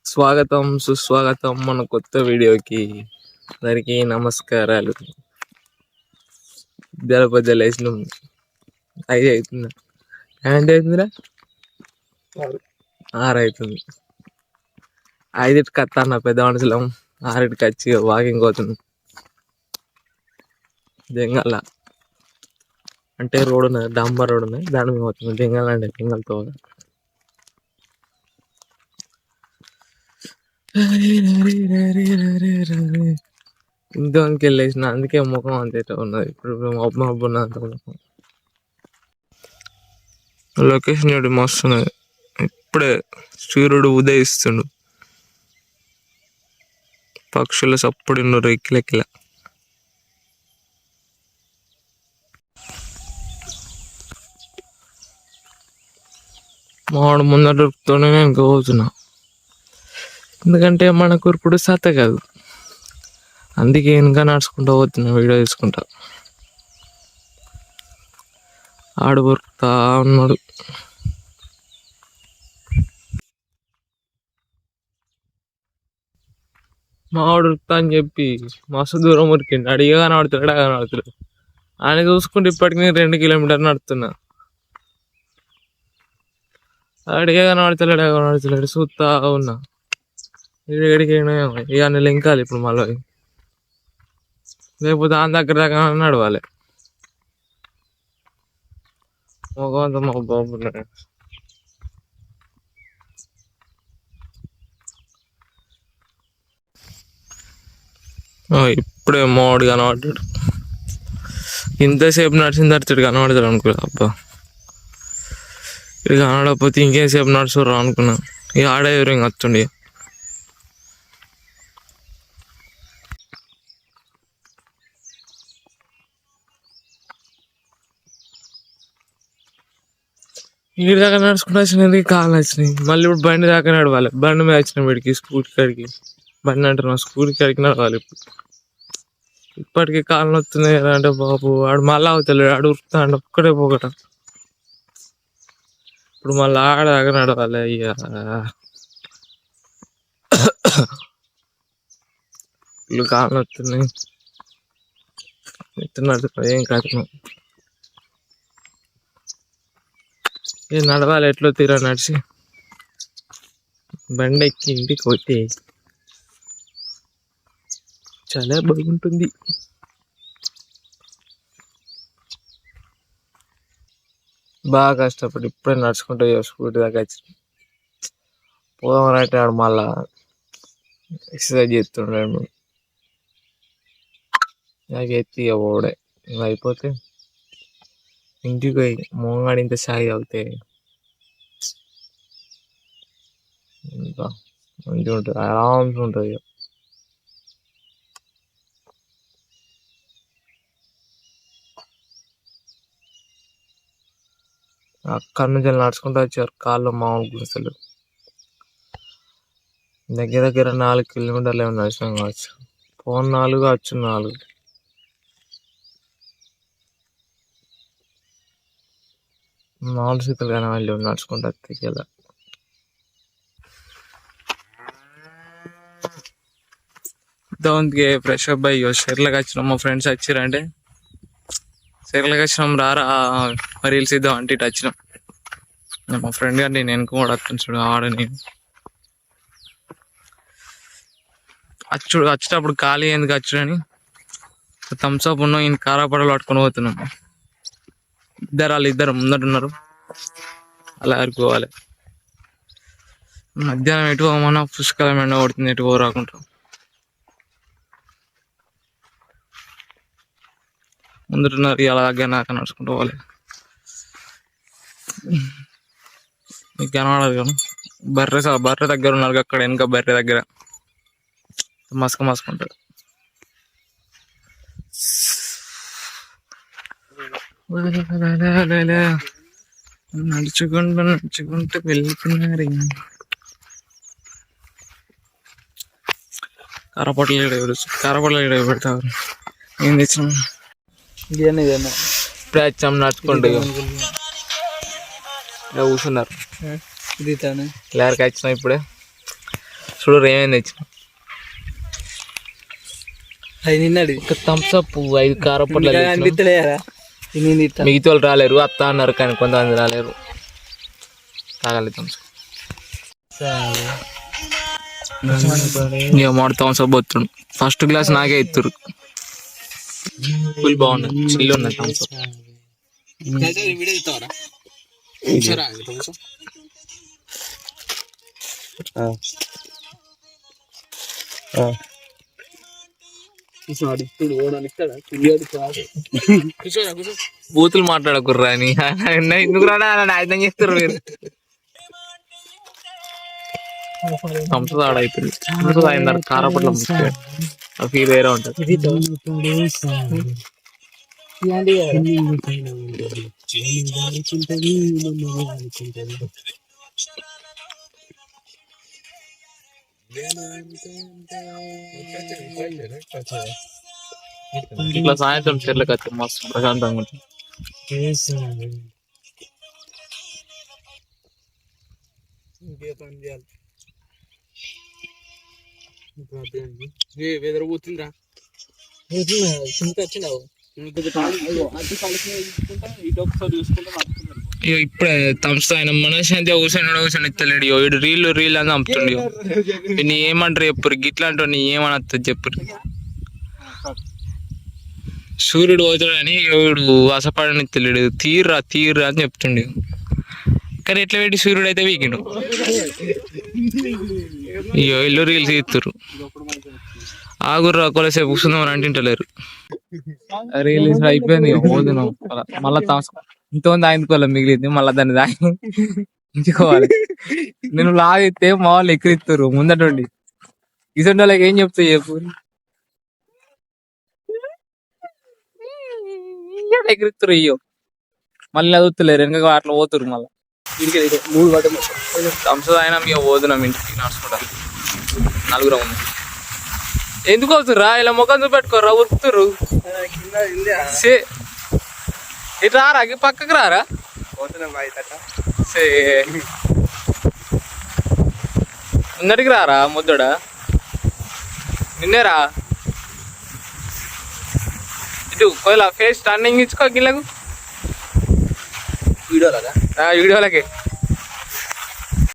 స్వాగతం సుస్వాగతం మన కొత్త వీడియోకి. అందరికీ నమస్కారాలు. జలపద్దలు వేసినాం. 5 అవుతుందా? ఎంత అవుతుందిరా? 6 అవుతుంది. 5కి వస్తా అన్న పెద్ద మనుషులం. 6కి వచ్చి వాకింగ్ పోతున్నాం. జంగల్ అంటే రోడ్ ఉన్నది, డాంబర్ రోడ్ ఉన్నది, దాని మీద పోతున్నాం. జంగల్ అంటే జంగల్తో ఇంట్లోకి వెళ్ళేసిన, అందుకే ముఖం అంతే ఉన్నది. ఇప్పుడు మబ్బు మబ్బు ఉన్నది ముఖం. లొకేషన్ ఇప్పుడు మస్తు ఉన్నది. ఇప్పుడే సూర్యుడు ఉదయిస్తుండు. పక్షుల సప్పుడు రెక్కిలెక్కిల. మావాడు ముందర దొరుకుతూనే నేను పోతున్నా. ఎందుకంటే మనకు ఇప్పుడు సత కాదు, అందుకే ఇంకా నడుచుకుంటూ పోతున్నా, వీడియో తీసుకుంటా. ఆడు దొరుకుతా ఉన్నాడు. మావాడు దొరుకుతా అని చెప్పి మస్తు దూరం ఉరికిండు. అడిగా కనబడుతున్నాడు, కనబడుతున్నాడు. ఆయన చూసుకుంటే ఇప్పటికి నేను 2 కిలోమీటర్లు నడుతున్నా. అడిగా కనబడతలేడు చూస్తా ఉన్నా. ఎడికి ఇక లింకాలి ఇప్పుడు మళ్ళీ, లేకపోతే దాని దగ్గర దాకా నడవాలి. మొగంతా మా బాగున్నాడు. ఇప్పుడే మోడు కనబడ్డాడు. ఇంతసేపు నడిచిన తర్వాత కనబడతాడు అనుకో. అబ్బా ఇక కనబడకపోతే ఇంకేసేపు నడుచురా అనుకున్నా. ఇక ఆడే ఇంక వస్తుండే. ఇంటి దాకా నడుచుకుంటూ వచ్చినది, కాళ్ళు వచ్చినాయి. మళ్ళీ ఇప్పుడు బండి దాకా నడవాలి. బండి మీద వచ్చిన వీడికి స్కూటీ కాడికి, బండి అంటున్నా స్కూటీ కాడికి నడవాలి. ఇప్పటికీ కాళ్ళు వస్తున్నాయి కదా అంటే బాబు ఆడు మళ్ళీ అవుతలేడు. ఆడు ఉరుకుతాడు ఒక్కడే పోగట. ఇప్పుడు మళ్ళీ ఆడదాకా నడవాలి. అయ్యా ఇల్లు కాళ్ళు వస్తున్నాయి. ఎత్తున్నట్టు ఏం కాదు. ఏ నడవాలి, ఎట్లో తీరా నడిచి బండి ఎక్కి ఇంటికి పోతే చాలా బాగుంటుంది. బాగా కష్టపడి ఇప్పుడే నడుచుకుంటూ స్కూటీ దాకా వచ్చి పోదామనంటే ఆడు మళ్ళా ఎక్సర్సైజ్ చేస్తుండే. నాకు ఎత్తి పోడే అయిపోతే ఇంటికి పోయి మోగాడి ఇంత సాయి అవుతే ఇంకా మంచిగా ఉంటుంది, ఆరామ్గా ఉంటుంది. అక్కడి నుంచి నడుచుకుంటూ వచ్చారు. కాళ్ళు మామూలు అసలు దగ్గర దగ్గర 4 కిలోమీటర్లు ఏమో నడిచినాం కావచ్చు. ఫోన్ 4 వచ్చు 4. 4 సీతలు కానీ వాళ్ళు నడుచుకుంటూ వస్తే కదా. దానికి ఫ్రెష్ అప్ అయ్యో షెర్లకు వచ్చినాం. మా ఫ్రెండ్స్ వచ్చారంటే షెర్లకు వచ్చినాం రారా రీల్స్ ఇద్దాం అంటే ఇటు వచ్చినాం. మా ఫ్రెండ్ గారు నేను వెనుక కూడా వస్తాను చూడు. ఆడని వచ్చేటప్పుడు ఖాళీ ఎందుకు వచ్చుడని థమ్స్అప్ ఉన్నాం. ఈయన కారాపడలు పట్టుకొని పోతున్నాం. ఇద్దరు ముందట ఉన్నారు, అలా ఆడుకోవాలి. మధ్యాహ్నం ఎటు పోమన్నా పుష్కలం ఎండ కొడుతుంది, ఎటు పోరాకుండా. ముందున్నారు ఇలా దగ్గర నాక నడుచుకుంటూ పోవాలి. మీకు కనబడదు కదా, బర్రె దగ్గర ఉన్నారు అక్కడ వెనక. బర్రె దగ్గర మసుకుంటారు. నడుచుకుంటూ వెళ్తున్నారు. కారపొట్టలు పెడతారు. ఏం తెచ్చినాం ఇప్పుడే వచ్చాం నడుచుకుంటూ. కూర్చున్నారు లేరకి వచ్చినాం. ఇప్పుడే చూడు ఏమేమి తెచ్చిన అది నిన్నది థమ్స్ అప్ 5 కారపొట్లు అనిపిస్తలేరా మిగతా వాళ్ళు రాలేరు అత్త అన్నారు కానీ కొంతమంది రాలేరు తాగాలి థమ్స్ మాట థమ్స్ అప్ పోతుడు ఫస్ట్ గ్లాస్ నాకే ఇస్తురు ఫుల్ బాగున్నది చిల్లు ఉన్నది థమ్స్ అప్ బూతులు మాట్లాడకుర్రా అని ఎందుకు రాడా నాయన చేస్తారు మీరు థమ్స్ ఆడైతుంది థమ్స్ కారపట్ల ఫీల్ వేరే ఉంటుంది ఇట్లా సాయంత్రం చెర్లకు వచ్చి మస్తు ప్రశాంతంగా ఉంటుంది పోతుందిరా వచ్చినావు ఇప్పుడే థమ్స్ ఆయన మనశాంతి కూర్చొని ఎత్తలేడు ఇడు రీల్ అని చంపుతుండే నీ ఏమంటారు చెప్పురు గిట్లాంటి నీ ఏమనొస్తుంది చెప్పురు సూర్యుడు పోతాడని వీడు వసపడని తెలియడు తీర్రా అని చెప్తుండే కానీ ఎట్లా పెట్టి సూర్యుడు అయితే వీకిండు అయ్యో ఇల్లు రీల్స్ తీస్తురు ఆగుర్రా కొలసేపు కూర్చుందామని అంటింటలేరు రీల్స్ అయిపోయింది పోదును మళ్ళా ఇంతమంది ఆయిందుకోవాలి మిగిలింది మళ్ళీ దాన్ని దాయించుకోవాలి నేను లాగితే మా వాళ్ళు ఎక్కిరిస్తారు ముందటండి ఇసంటి వాళ్ళకి ఏం చెప్తావు చెప్పు ఎగిరిస్తారు అయ్యో మళ్ళీ చదువుతలేరు వెనక అట్లా పోతురు మళ్ళీ థమ్స్ అయినా మేము పోతున్నాం ఇంటికి నడుచుకుంటాం నలుగురం ఉంది ఎందుకు అవుతుర్రా ఇలా ముఖం చూపెట్టుకోరా ఉరుకుతురు ఇటు రారా పక్కకు రారా ముందటికి రారా ముద్దడా నిన్నేరా ఇటు కోయిలా ఫేస్ టర్నింగ్ ఇచ్చుకో గిళ్ళకు వీడియోలకి